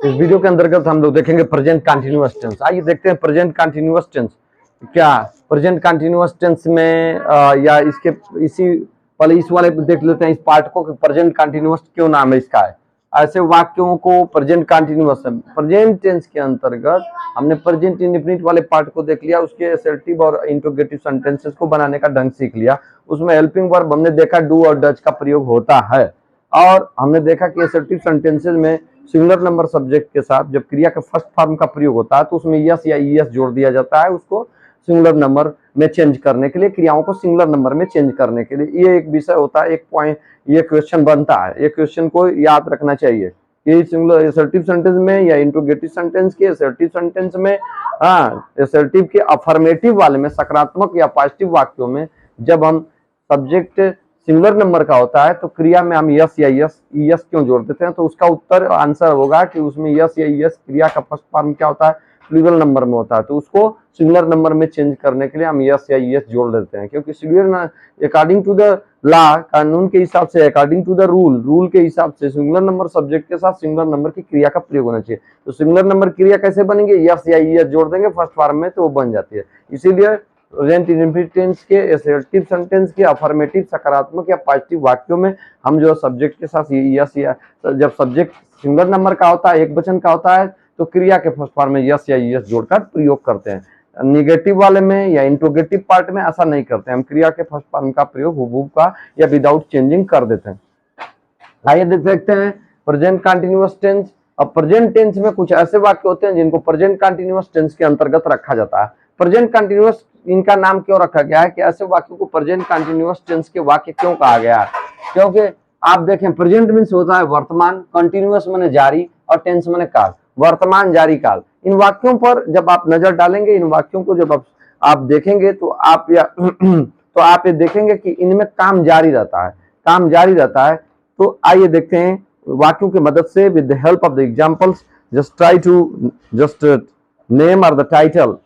इस वीडियो के अंतर्गत हम लोग देखेंगे प्रेजेंट कंटिन्यूअस टेंस। आइए देखते हैं प्रेजेंट कंटिन्यूअस टेंस क्या। प्रेजेंट कंटिन्यूअस टेंस में या इसके इसी पहले इस वाले देख लेते हैं इस पार्ट को, प्रेजेंट कंटिन्यूअस क्यों नाम है इसका है। ऐसे वाक्यों को प्रेजेंट कंटिन्यूअस प्रेजेंट टेंस के अंतर्गत हमने प्रेजेंट इंडेफिनिट वाले पार्ट को देख लिया, उसके असर्टिव और इंट्रोगेटिव सेंटेंसेस को बनाने का ढंग सीख लिया। उसमें हेल्पिंग वर्ब हमने देखा डू और डज का प्रयोग होता है, और हमने देखा कि असर्टिव सेंटेंसेस में सिंगुलर नंबर सब्जेक्ट के साथ जब क्रिया के फर्स्ट फॉर्म का प्रयोग होता है तो उसमें यस या ईएस जोड़ दिया जाता है, उसको सिंगुलर नंबर में चेंज करने के लिए, क्रियाओं को सिंगुलर नंबर में चेंज करने के लिए। ये एक विषय होता है, एक पॉइंट, ये क्वेश्चन बनता है, ये क्वेश्चन को याद रखना चाहिए कि सिंगुलर असर्टिव सेंटेंस में या इंट्रोगेटिव सेंटेंस के असर्टिव सेंटेंस में, असर्टिव के अफर्मेटिव वाले में, सकारात्मक या पॉजिटिव वाक्यों में जब हम सब्जेक्ट सिंगुलर नंबर का होता है तो क्रिया में हम यस या यस क्यों जोड़ देते हैं, तो उसका उत्तर आंसर होगा कि उसमें यस या यस क्रिया का फर्स्ट फॉर्म क्या होता है, प्लूरल नंबर में होता है, तो उसको सिंगुलर नंबर में चेंज करने के लिए हम यस या यस जोड़ देते हैं। क्योंकि singular according to the law, कानून के हिसाब से, अकॉर्डिंग टू द रूल के हिसाब से सिंगुलर नंबर सब्जेक्ट के साथ सिंगुलर नंबर की क्रिया का प्रयोग होना चाहिए। तो सिंगुलर नंबर क्रिया कैसे बनेंगे, यस या यस जोड़ देंगे फर्स्ट फॉर्म में तो वो बन जाती है। इसीलिए प्रेजेंट इंडेफिनिट टेंस के असर्टिव सेंटेंस के अफर्मेटिव सकारात्मक या पॉजिटिव वाक्यों में हम जो सब्जेक्ट के साथ यस या, जब सब्जेक्ट सिंगुलर नंबर का होता है, एक वचन का होता है, तो क्रिया के फर्स्ट फॉर्म में यस या यस जोड़कर प्रयोग करते हैं। निगेटिव वाले में या इंट्रोगेटिव पार्ट में ऐसा नहीं करते, हम क्रिया के फर्स्ट फॉर्म का प्रयोग हुबहू का या विदाउट चेंजिंग कर देते हैं। आइए देख सकते हैं प्रेजेंट कंटिन्यूअस टेंस। अब प्रेजेंट टेंस में कुछ ऐसे वाक्य होते हैं जिनको प्रेजेंट कंटिन्यूअस टेंस के अंतर्गत रखा जाता है। प्रेजेंट कंटिन्यूअस इनका नाम क्यों रखा गया है कि ऐसे वाक्यों को प्रेजेंट कंटिन्यूअस टेंस के वाक्य क्यों कहा गया है, क्योंकि आप देखें प्रेजेंट मीन्स होता है वर्तमान, कंटिन्यूअस माने जारी और टेंस माने काल, वर्तमान जारी काल। इन वाक्यों पर जब आप नजर डालेंगे, इन वाक्यों को जब आप देखेंगे तो आप ये देखेंगे कि इनमें काम जारी रहता है, काम जारी रहता है। तो आइए देखते हैं वाक्यों की मदद से with the help of the examples, just try to just name और द टाइटल।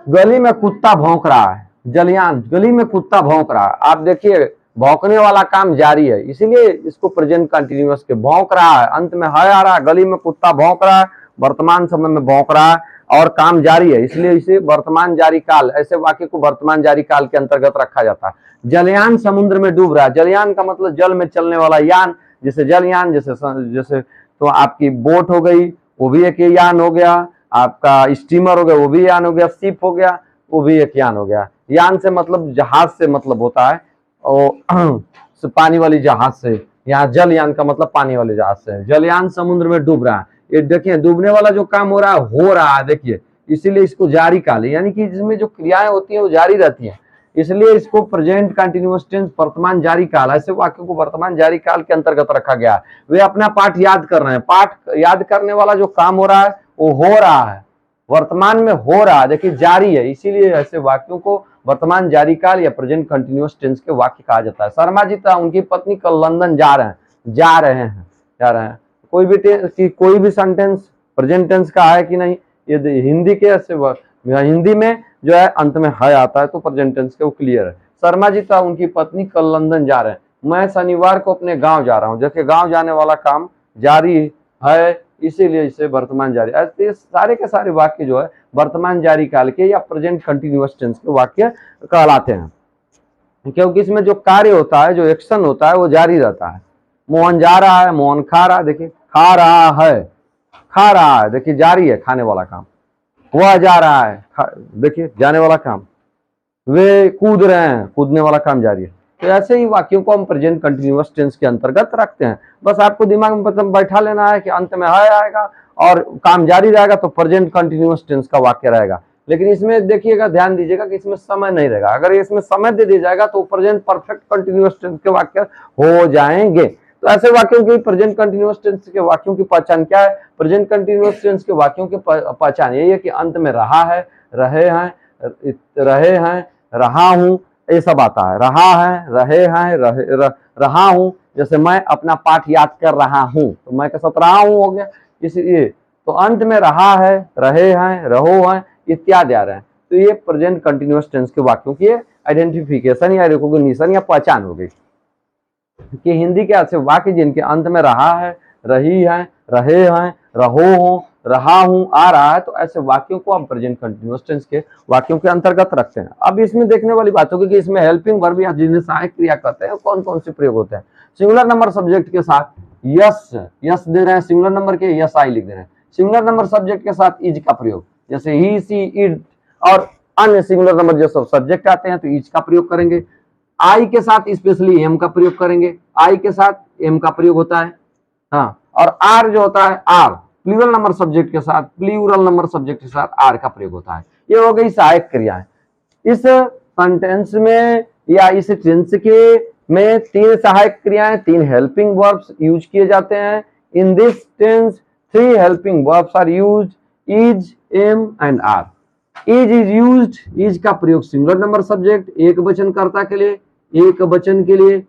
गली में कुत्ता भौंक रहा है, जलियान, गली में कुत्ता भौंक रहा है। आप देखिए भौंकने वाला काम जारी है, इसीलिए इसको प्रेजेंट कंटिन्यूअस के भौंक रहा है, अंत में है आ रहा है, गली में कुत्ता भौंक रहा है, वर्तमान समय में भौंक रहा है और काम जारी है, इसलिए इसे वर्तमान जारी काल, ऐसे वाक्य को वर्तमान जारी काल के अंतर्गत रखा जाता है। जलयान समुद्र में डूब रहा है, जलयान का मतलब जल में चलने वाला यान, जैसे जलयान, जैसे तो आपकी बोट हो गई, वो भी एक यान हो गया, आपका स्टीमर हो गया, वो भी यान हो गया, शिप हो गया, वो भी एक यान हो गया। यान से मतलब जहाज से मतलब होता है, और पानी वाली जहाज से, यहाँ जलयान का मतलब पानी वाले जहाज से। जलयान समुद्र में डूब रहा है, ये देखिए डूबने वाला जो काम हो रहा है देखिए, इसीलिए इसको जारी काल है, यानी कि जिसमें जो क्रियाएं होती हैं वो जारी रहती हैं, इसलिए इसको प्रेजेंट कंटिन्यूअस टेंस वर्तमान जारी काल, ऐसे वाक्यों को वर्तमान जारी काल के अंतर्गत रखा गया है। वे अपना पाठ याद कर रहे हैं, पाठ याद करने वाला जो काम हो रहा है वो हो रहा है, वर्तमान में हो रहा है, देखिए जारी है, इसीलिए ऐसे वाक्यों को वर्तमान जारी काल या प्रेजेंट कंटिन्यूअस टेंस के वाक्य कहा जाता है। शर्मा जी था, उनकी पत्नी कल लंदन जा रहे हैं। कोई भी सेंटेंस प्रेजेंट टेंस का है कि नहीं, ये हिंदी के ऐसे हिंदी में जो है अंत में है आता है तो प्रेजेंट टेंस के वो क्लियर है। शर्मा जी था, उनकी पत्नी कल लंदन जा रहे हैं, मैं शनिवार को अपने गांव जा रहा हूं, देखिए गांव जाने वाला काम जारी है, इसीलिए इसे वर्तमान जारी, ऐसे सारे के सारे वाक्य जो है वर्तमान जारी काल के या प्रेजेंट कंटिन्यूअस टेंस के वाक्य कहलाते हैं, क्योंकि इसमें जो कार्य होता है, जो एक्शन होता है वो जारी रहता है। मोहन जा रहा है, मोहन खा रहा है, देखिए खा रहा है, देखिए जारी है खाने वाला काम। वह जा रहा है, देखिए जाने वाला काम। वे कूद रहे हैं, कूदने वाला काम जारी है। तो ऐसे ही वाक्यों को हम प्रेजेंट कंटिन्यूअस टेंस के अंतर्गत रखते हैं। बस आपको दिमाग में मतलब बैठा लेना है कि अंत में है आएगा और काम जारी रहेगा तो प्रेजेंट कंटिन्यूअस टेंस का वाक्य रहेगा। लेकिन इसमें देखिएगा, ध्यान दीजिएगा कि इसमें समय नहीं रहेगा, अगर इसमें समय दे दिया जाएगा तो प्रेजेंट परफेक्ट कंटिन्यूअस टेंस के वाक्य हो जाएंगे। तो ऐसे वाक्यों की प्रेजेंट कंटिन्यूअस टेंस के वाक्यों की पहचान क्या है? प्रेजेंट कंटिन्यूअस टेंस के वाक्यों की पहचान यही है कि अंत में रहा है, रहे हैं, रहा हूं, ये सब आता है। रहा है, रहा हूं, जैसे मैं अपना पाठ याद कर रहा हूं तो मैं के साथ रहा हूं हो गया, इसलिए तो अंत में रहा है, रहे हैं, रहो हैं इत्यादि आ रहे हैं। तो ये प्रेजेंट कंटिन्यूअस टेंस के वाक्यों की आइडेंटिफिकेशन या रिकॉग्निशन या पहचान हो गई। कि हिंदी के ऐसे वाक्य जिनके अंत में रहा है, रही है, रहे हैं, रहो हो, रहा हूं, आ रहा है, तो ऐसे वाक्यों को हम प्रेजेंट कंटिन्यूअस टेंस के वाक्यों के अंतर्गत रखते हैं। अब इसमें देखने वाली बात होगी कि इसमें हेल्पिंग वर्ब या जिन्हें सहायक क्रिया कहते हैं कौन कौन से प्रयोग होते हैं। सिंगुलर नंबर सब्जेक्ट के साथ यस, यस दे रहे हैं, सिंगुलर नंबर के यस आई लिख दे रहे हैं। सिंगुलर नंबर सब्जेक्ट के साथ इज का प्रयोग, जैसे ही, सी, इट और अन्य सिंगुलर नंबर जो सब सब्जेक्ट आते हैं तो इज का प्रयोग करेंगे। आई के साथ स्पेशली एम का प्रयोग करेंगे, आई के साथ एम का प्रयोग होता है। हाँ, और आर जो होता है, आर प्लूरल नंबर सब्जेक्ट के साथ, प्लूरल नंबर सब्जेक्ट के साथ आर का प्रयोग होता है। ये हो गई सहायक क्रियाएं। इस सेंटेंस में या इस टेंस के में 3 सहायक क्रियाएं, 3 हेल्पिंग वर्ब्स यूज किए जाते हैं। In this tense 3 helping verbs are used, is, am and are. Is is used, is का प्रयोग सिंगुलर नंबर सब्जेक्ट एक वचनकर्ता के लिए, एक वचन के लिए,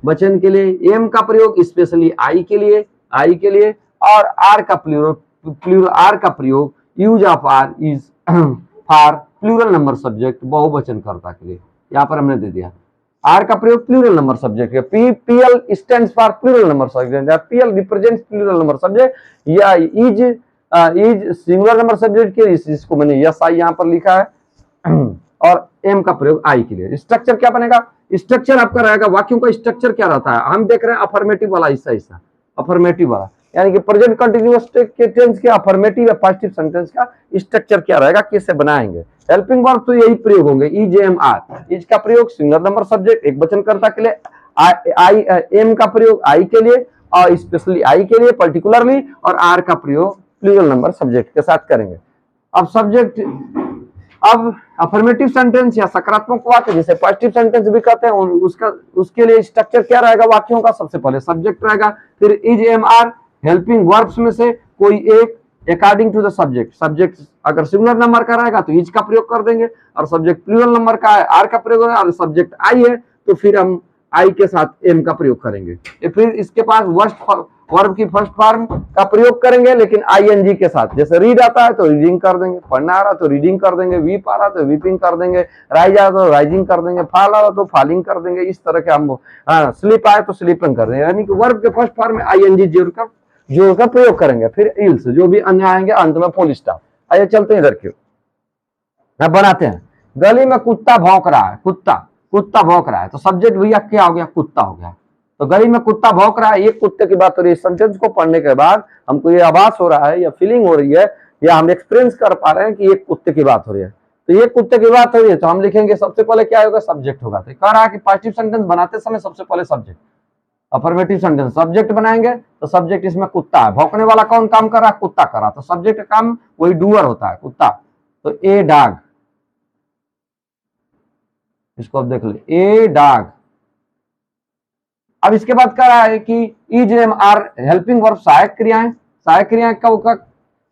वचन के लिए। एम का प्रयोग स्पेशली आई के लिए, आई के लिए। और आर का प्लूरल आर का प्रयोग use of are is for plural number subject, बहुवचनकर्ता के लिए। यहाँ पर हमने दे दिया आर का प्रयोग प्लूरल नंबर सब्जेक्ट है। PL stands for plural number subject, PL represents plural number subject. या is is singular number subject के, इसको मैंने यस आई यहाँ पर लिखा है। और एम का प्रयोग आई के लिए। स्ट्रक्चर क्या बनेगा? स्ट्रक्चर आपका रहेगा, वाक्यों का स्ट्रक्चर क्या रहता है? हम देख रहे हैं अफर्मेटिव वाला हिस्सा, हिस्सा अफर्मेटिव वाला, यानी कि प्रेजेंट कंटिन्यूअस के टेंस के अफर्मेटिव या पॉजिटिव सेंटेंस का स्ट्रक्चर क्या रहेगा, कैसे बनाएंगे। हेल्पिंग वर्ब तो यही प्रयोग होंगे, इज, एम, आर। इज का प्रयोग सिंगुलर नंबर सब्जेक्ट एक वचनकर्ता के लिए, आई, एम का प्रयोग आई के लिए और स्पेशली आई के लिए पर्टिकुलरली, और आर का प्रयोग प्लूरल नंबर सब्जेक्ट के साथ करेंगे। अब सब्जेक्ट, अब अफर्मेटिव सेंटेंस या सकारात्मक वाक्य जिसे पॉजिटिव सेंटेंस भी कहते हैं, उसका उसके लिए स्ट्रक्चर क्या रहेगा वाक्यों का? सबसे पहले सब्जेक्ट रहेगा, फिर is, am, are. Helping verbs में से कोई एक according to the subject. Subject अगर सिंगुलर नंबर का रहेगा तो इज का प्रयोग कर देंगे, और सब्जेक्ट प्लूरल नंबर का है आर का प्रयोग होगा, और सब्जेक्ट आई है तो फिर हम आई के साथ एम का प्रयोग करेंगे। फिर इसके पास वर्ब की फर्स्ट फॉर्म का प्रयोग करेंगे, लेकिन आईएनजी के साथ। जैसे रीड आता है तो रीडिंग कर देंगे, पढ़ना आ रहा तो रीडिंग कर देंगे, वीप आ रहा तो वीपिंग कर देंगे, राइज आ रहा तो राइजिंग कर देंगे, फॉल आ रहा तो फॉलिंग कर देंगे। इस तरह के हम स्लीप आए तो स्लीपिंग कर देंगे, यानी कि वर्ब के फर्स्ट फॉर्म में आईएनजी जोड़कर प्रयोग करेंगे। फिर इल्स, जो भी अन्य आएंगे अंत में फुल स्टॉप। आइए चलते हैं इधर की, बनाते हैं। गली में कुत्ता भौंक रहा है, कुत्ता भौंक रहा है, तो सब्जेक्ट भैया क्या हो गया? कुत्ता हो गया। तो गली में कुत्ता भौंक रहा है, एक कुत्ते की बात हो रही है। सेंटेंस को पढ़ने के बाद हमको ये आभास हो रहा है या फीलिंग हो रही है या हम एक्सपीरियंस कर पा रहे हैं कि एक कुत्ते की बात हो रही है। तो एक कुत्ते की बात हो रही है तो हम लिखेंगे सबसे पहले क्या होगा? सब्जेक्ट होगा। तो कह रहा है कि पॉजिटिव सेंटेंस बनाते समय सबसे पहले सब्जेक्ट, अफर्मेटिव सेंटेंस सब्जेक्ट बनाएंगे तो सब्जेक्ट इसमें कुत्ता है। भौंकने वाला कौन काम कर रहा है? कुत्ता कर रहा है, तो सब्जेक्ट का काम वही डूअर होता है, कुत्ता। तो ए डॉग, इसको अब देख ले, ए डॉग। अब इसके बाद कह रहा है कि is, am, are helping verb सहायक क्रियाएं। सहायक क्रियाएं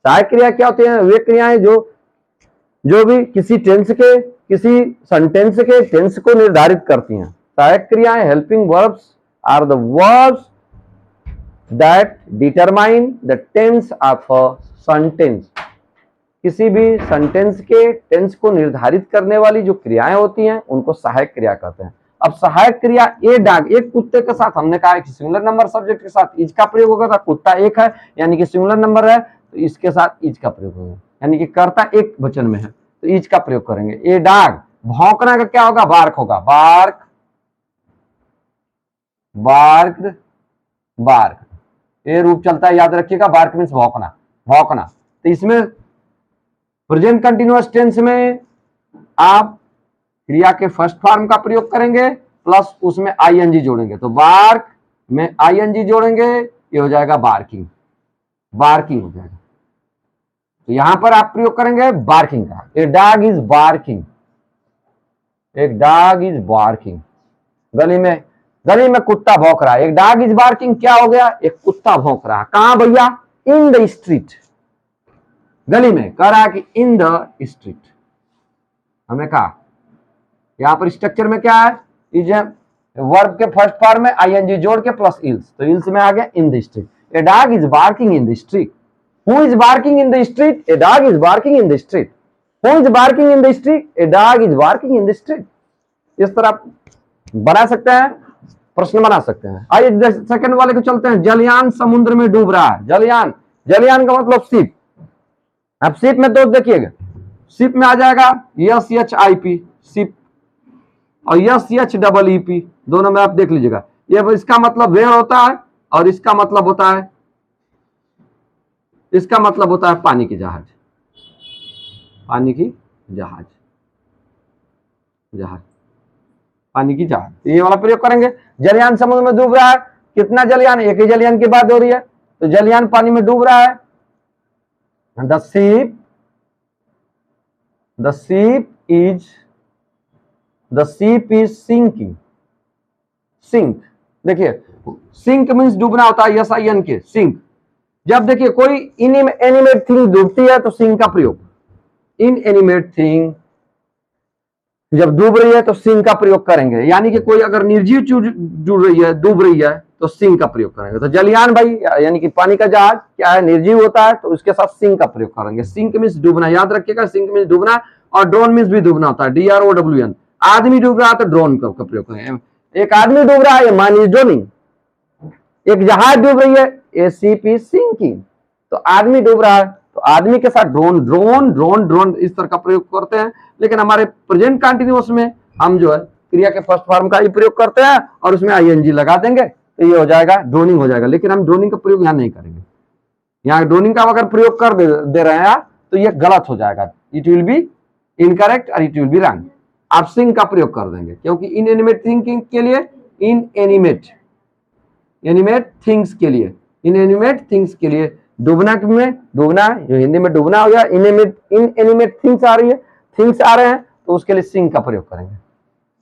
सहायक क्रिया क्या होती हैं? वे क्रियाएं जो भी किसी टेंस के, किसी सेंटेंस के टेंस को निर्धारित करती हैं। सहायक क्रियाएं helping verbs are the verbs that determine the tense of a sentence. किसी भी सेंटेंस के टेंस को निर्धारित करने वाली जो क्रियाएं होती हैं उनको सहायक क्रिया कहते हैं। अब सहायक क्रिया ए डॉग, एक कुत्ते के साथ हमने कहा कि सिंगुलर नंबर सब्जेक्ट के साथ इज का प्रयोग होगा, था कुत्ता एक है यानी कि सिंगुलर नंबर है तो इसके साथ इज का प्रयोग होगा, यानी कि कर्ता एक वचन में है तो इज का प्रयोग करेंगे। ए डॉग, भौंकना का क्या होगा? बार्क होगा, बार्क, बार्क, बार्क। ये रूप चलता है, याद रखिएगा, बार्क मीन्स भौंकना, भौंकना। तो इसमें प्रेजेंट कंटिन्यूअस टेंस में आप क्रिया के फर्स्ट फॉर्म का प्रयोग करेंगे प्लस उसमें आईएनजी जोड़ेंगे, तो बार्क में आईएनजी जोड़ेंगे, ये हो जाएगा बार्किंग, बार्किंग हो जाएगा। तो यहां पर आप प्रयोग करेंगे बार्किंग का। ए डॉग इज बार्किंग, एक डॉग इज बार्किंग। गली में कुत्ता भौंक रहा है, एक डॉग इज बार्किंग क्या हो गया? एक कुत्ता भौंक रहा है। कहां भैया? इन द स्ट्रीट, गली में। कह रहा है कि इन द स्ट्रीट। हमने कहा यहां पर स्ट्रक्चर में क्या है? इज, वर्ब के फर्स्ट फॉर्म में आईएनजी जोड़ के प्लस इल्स, तो इल्स में आ गया in the street. A dog is barking in the street. Who is barking in the street? A dog is barking in the street. Who is barking in the street? A dog is barking in the street. इस तरह बना सकते हैं। प्रश्न बना सकते हैं। आइए सेकंड वाले को चलते हैं। जलयान समुद्र में डूब रहा है। जलयान, जलयान का मतलब शिप। अब शिप में तो देखिएगा, शिप में आ जाएगा SHIP शिप, और SHEEP दोनों में आप देख लीजिएगा। ये इसका मतलब वेयर होता है, और इसका मतलब होता है, इसका मतलब होता है पानी की जहाज, पानी की जहाज, जहाज, पानी की जहाज। ये वाला प्रयोग करेंगे। जलयान समुद्र में डूब रहा है। कितना जलयान? एक ही जलयान की बात हो रही है, तो जलयान पानी में डूब रहा है। The ship is sinking. Sink, देखिए सिंक मीन्स डूबना होता है, SINK सिंक। जब देखिए कोई इनएनिमेट थिंग डूबती है तो सिंक का प्रयोग, इनएनिमेट थिंग जब डूब रही है तो सिंक का प्रयोग करेंगे। यानी कि कोई अगर निर्जीव चीज डूब रही है, डूब रही है, तो सिंक का प्रयोग करेंगे। तो जलयान भाई यानी कि पानी का जहाज क्या है, निर्जीव होता है, तो उसके साथ सिंक का प्रयोग करेंगे। सिंक मीन्स डूबना, याद रखिएगा, सिंक मीन्स डूबना। और ड्रोन मीन्स भी डूबना होता है, DROWN। आदमी डूब रहा है तो ड्रोन का प्रयोग करेंगे। एक आदमी डूब रहा है, मैन इज ड्रोनिंग। एक जहाज डूब रही है, A ship is sinking। तो आदमी डूब रहा है तो आदमी के साथ ड्रोन, ड्रोन ड्रोन ड्रोन इस तरह का प्रयोग करते हैं। लेकिन हमारे प्रेजेंट कंटिन्यूअस में हम जो है क्रिया के फर्स्ट फॉर्म का ही प्रयोग करते हैं और उसमें ING लगा देंगे, तो ये हो जाएगा ड्रोनिंग हो जाएगा। लेकिन हम ड्रोनिंग का प्रयोग यहाँ नहीं करेंगे। यहाँ ड्रोनिंग का अगर प्रयोग कर दे रहे हैं तो ये गलत हो जाएगा, इट विल बी इनकरेक्ट और इट विल बी रॉन्ग। आप सिंक का प्रयोग कर देंगे, क्योंकि इनएनिमेट थिंकिंग के लिए, इनएनिमेट थिंग्स के लिए, इनएनिमेट थिंग्स के लिए डूबना में, डूबना जो हिंदी में डूबना हो गया, इनएनिमेट थिंग्स आ रही है, थिंग्स आ रहे हैं, तो उसके लिए सिंक का प्रयोग करेंगे।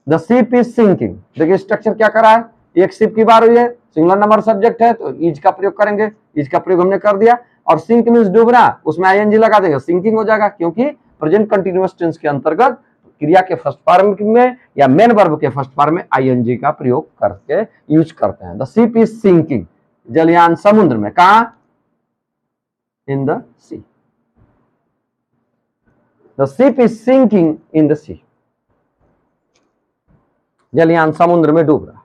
The ship is sinking. देखिए स्ट्रक्चर क्या करा है, एक शिप की बात हुई है, सिंगुलर नंबर सब्जेक्ट है तो इज का प्रयोग करेंगे, इज का प्रयोग हमने कर दिया। और सिंक मीन्स डूबना, उसमें ING लगा देंगे, सिंकिंग हो जाएगा, क्योंकि प्रेजेंट कंटिन्यूअस टेंस के अंतर्गत क्रिया के फर्स्ट फॉर्म में या मेन वर्ब के फर्स्ट फॉर्म में ING का प्रयोग करके यूज करते हैं। द शिप इज सिंकिंग, जलयान समुद्र में, कहा? In the sea. The ship is sinking in the sea. जलयान समुद्र में डूब रहा।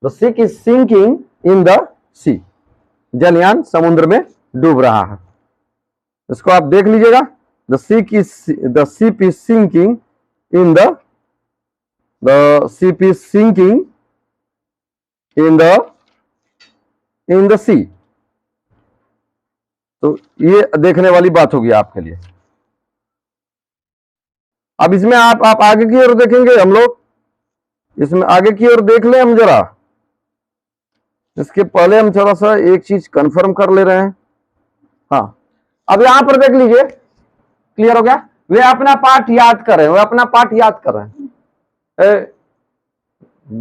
The ship is sinking in the sea. जलयान समुद्र में डूब रहा है। इसको आप देख लीजिएगा। The ship is sinking in the ship is sinking in the sea। तो ये देखने वाली बात होगी आपके लिए। अब इसमें आप आगे की ओर देखेंगे, हम लोग इसमें आगे की ओर देख लें हम जरा। इसके पहले हम थोड़ा सा एक चीज कंफर्म कर ले रहे हैं। हाँ, अब यहां पर देख लीजिए, क्लियर हो गया। वे अपना पाठ याद कर रहे हैं, वे अपना पाठ याद कर रहे हैं।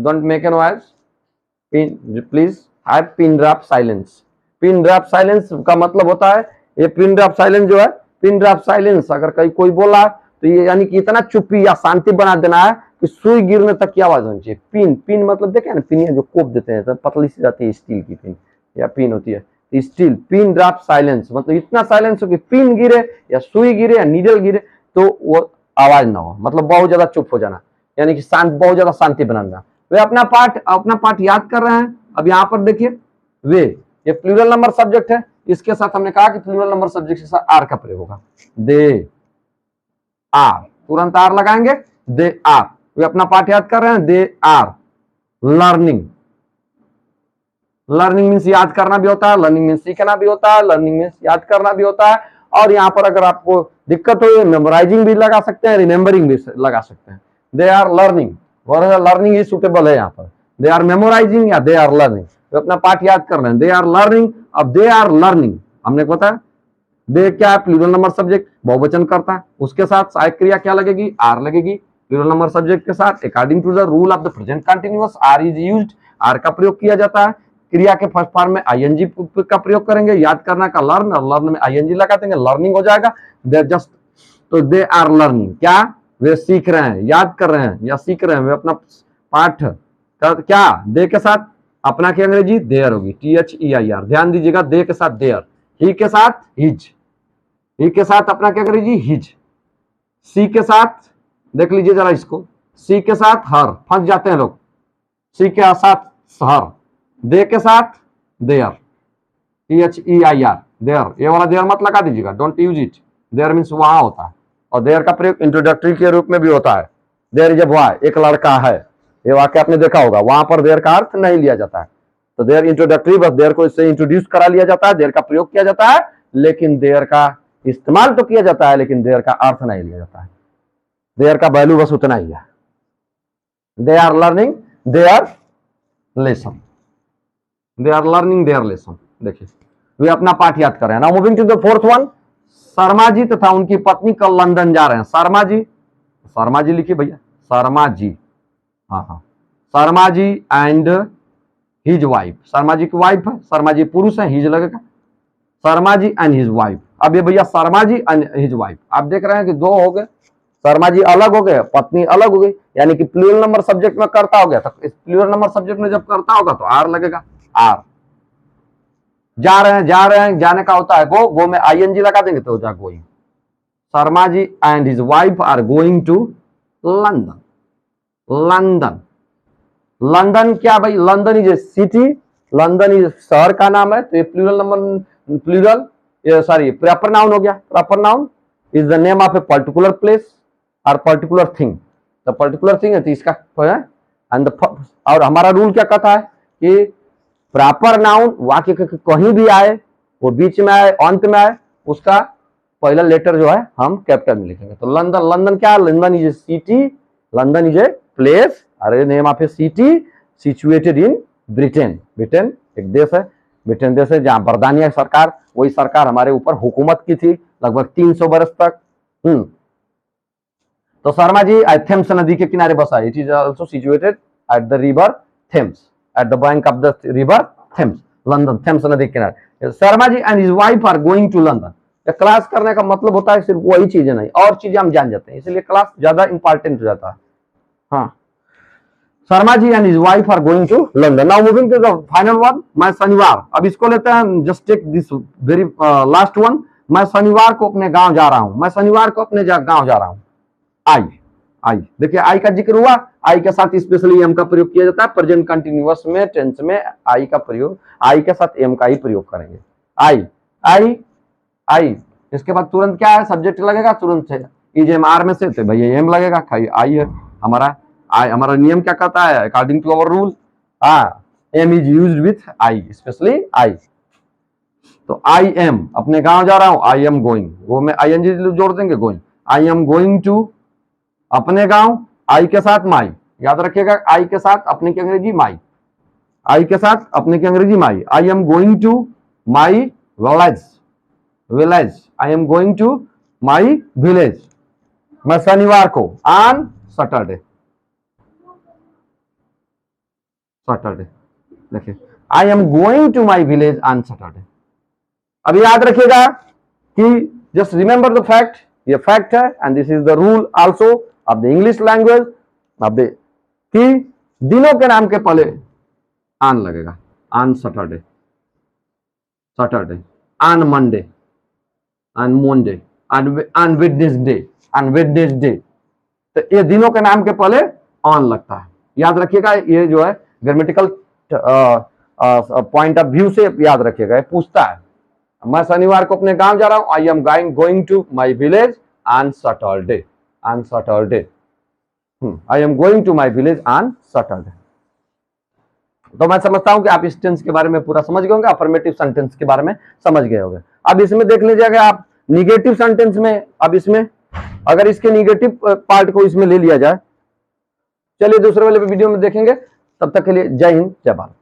Don't make an noise, please have pin drop silence. Pin drop silence का मतलब होता है, ये पिन ड्रॉप साइलेंस जो है, पिन ड्रॉप साइलेंस अगर कहीं कोई बोला तो ये यानी कि इतना चुप्पी या शांति बना देना है कि सुई गिरने तक की आवाज होनी चाहिए। पिन, पिन मतलब देखे ना, पिनिया जो कोप देते हैं, पतली सी जाती है, स्टील की पिन या पिन होती है, स्टील। पिन ड्रॉप साइलेंस मतलब इतना साइलेंस हो कि पिन गिरे या सुई गिरे या नीडल गिरे तो वो आवाज ना हो, मतलब बहुत ज्यादा चुप हो जाना, यानी कि शांत, बहुत ज्यादा शांति बनाना। वे अपना पाठ याद कर रहे हैं। अब यहाँ पर देखिए, वे, ये प्लूरल नंबर सब्जेक्ट है, इसके साथ हमने कहा कि प्लूरल नंबर सब्जेक्ट के साथ आर का प्रयोग होगा। दे आर, तुरंत आर लगाएंगे, दे आर। वे अपना पाठ याद कर रहे हैं, they are learning. Learning means याद करना भी होता है, लर्निंग मीन्स सीखना भी होता है, लर्निंग मीन्स याद करना भी होता है। और यहाँ पर अगर आपको दिक्कत हो, मेमोराइजिंग भी लगा सकते हैं, रिमेम्बरिंग भी लगा सकते हैं। दे आर लर्निंग, लर्निंग ही सुटेबल है यहाँ पर। दे आर मेमोराइजिंग या दे आर लर्निंग, तो अपना पाठ याद कर रहे हैं, दे आर लर्निंग। अब दे आर लर्निंग हमने बताया, दे क्या है, प्लूरल नंबर सब्जेक्ट, बहुवचन करता है, उसके साथ सहायक क्रिया क्या लगेगी, आर लगेगी। प्लूरल नंबर सब्जेक्ट के साथ according to the rule of the present continuous are is used, are का प्रयोग किया जाता है। क्रिया के फर्स्ट फॉर्म में ING का प्रयोग करेंगे, याद करना का लर्न, और लर्न में ING लगा देंगे, लर्निंग हो जाएगा। दे जस्ट, तो दे आर लर्निंग, क्या वे सीख रहे हैं, याद कर रहे हैं या सीख रहे हैं। वे अपना पाठ क्या, दे के साथ अपना की अंग्रेजी देयर होगी, THEIR। ध्यान दीजिएगा, दे के साथ देयर, ही के साथ हिज, ही के साथ अपना की अंग्रेजी हिज, सी के साथ देख लीजिए जरा इसको, सी के साथ हर, फंस जाते हैं लोग, सी के साथ शहर, दे के साथ देयर, THEIR, देयर, ये वाला देयर मत लगा दीजिएगा, don't use it. There means वहां होता है, और देयर का प्रयोग इंट्रोडक्टरी के रूप में भी होता है। देयर इज अ बॉय, एक लड़का है, ये वाक्य आपने देखा होगा, वहां पर देयर का अर्थ नहीं लिया जाता है। तो देयर इंट्रोडक्टरी, बस देयर को इससे इंट्रोड्यूस करा लिया जाता है, देयर का प्रयोग किया जाता है, लेकिन देयर का इस्तेमाल तो किया जाता है, लेकिन देयर का अर्थ नहीं लिया जाता है। देयर का वैल्यू बस उतना ही है। They are learning their lesson, they are learning their lesson. देखिए वे अपना पाठ याद कर रहे हैं। Now moving to the fourth one, Sharma ji तथा उनकी पत्नी कल लंदन जा रहे हैं। शर्मा जी, शर्मा जी लिखिए भैया, शर्मा जी, हाँ हाँ, Sharma ji and his wife, Sharma ji की वाइफ है, शर्मा जी पुरुष है, हिज लगेगा, Sharma ji and his wife. अब ये भैया Sharma ji and his wife, आप देख रहे हैं कि दो हो गए, शर्मा जी अलग हो गए, पत्नी अलग हो गई, यानी कि प्लूरल नंबर सब्जेक्ट में करता हो गया। तो इस प्लूरल नंबर सब्जेक्ट में जब करता होगा तो आर लगेगा, आर। जा रहे हैं, जा रहे हैं, जाने का होता है गो, गो में ING लगा देंगे तो हो जाए going. Sharma ji and his wife are going to London, London, London क्या भाई, London is a city, London is शहर का नाम है, तो ये plural number, plural sorry proper noun हो गया। Proper noun is the name of a particular place और पर्टिकुलर थिंग, तो पर्टिकुलर थिंग है तो इसका है एंड और हमारा रूल क्या कहता है कि प्रॉपर नाउन वाक्य के कहीं भी आए, वो बीच में आए, अंत में आए, उसका पहला लेटर जो है हम कैपिटल में लिखेंगे। तो लंदन, लंदन क्या, London is a city, London is a place और name of a city situated in Britain. Britain एक देश है, ब्रिटेन देश है जहां बरतानिया सरकार, वही सरकार हमारे ऊपर हुकूमत की थी लगभग 300 बरस तक। तो शर्मा जी थेम्स नदी के किनारे बसा है। It is also situated at the river Thames, at the bank of the river Thames, London, Thames नदी के किनारे। Sharma ji and his wife are going to London. Class करने का मतलब होता है सिर्फ वही चीजें नहीं, और चीजें हम जान जाते हैं, इसलिए क्लास ज्यादा इंपॉर्टेंट हो जाता है। हाँ, Sharma ji and his wife are going to London. Now moving to the final one, मैं शनिवार, अब इसको लेते हैं, just take this very last one. मैं शनिवार को अपने गांव जा रहा हूं, मैं शनिवार को अपने गांव जा रहा हूं। आई, आई, देखिए आई का जिक्र हुआ, आई के साथ स्पेशली एम का प्रयोग किया जाता है। प्रेजेंट कंटिन्यूअस में, टेंस में आई का प्रयोग, आई के साथ एम का ही प्रयोग करेंगे। आई, आई, आई, इसके बाद तुरंत क्या है, सब्जेक्ट लगेगा, तुरंत से इज एम आर में से तो भैया एम लगेगा, खाई आई है हमारा। आई हमारा नियम क्या कहता है, according to our rule, am is used with I, specially I. तो आई एम, अपने गांव जा रहा हूं, आई एम गोइंग, वो में ING जोड़ देंगे, going. I am going to अपने गांव, आई के साथ माई, याद रखिएगा, आई के साथ अपने की अंग्रेजी माई, आई के साथ अपने की अंग्रेजी my. I am going to my village, village, I am going to my village. मैं शनिवार को, ऑन सैटरडे, सैटरडे, देखिए I am going to my village on Saturday. अब याद रखिएगा कि जस्ट रिमेंबर द फैक्ट, ये फैक्ट है and this is the rule also of the English language of the, कि दिनों के नाम के पहले ऑन लगेगा, on Saturday, Saturday, on Monday, on Monday, on Wednesday, on Wednesday. तो ये दिनों के नाम के पहले ऑन लगता है, याद रखिएगा। ये जो है ग्रामेटिकल पॉइंट ऑफ व्यू से याद रखिएगा, ये पूछता है। मैं शनिवार को अपने गांव जा रहा हूं, I am going to my village on Saturday, on Saturday, I am going to my village on Saturday. तो मैं समझता हूं कि आप इस टेंस के बारे में पूरा समझ गए होंगे, अफर्मेटिव सेंटेंस के बारे में समझ गए होंगे। अब इसमें देख लीजिएगा आप निगेटिव सेंटेंस में, अब इसमें अगर इसके निगेटिव पार्ट को इसमें ले लिया जाए, चलिए दूसरे वाले वीडियो में देखेंगे। तब तक के लिए जय हिंद, जय भारत।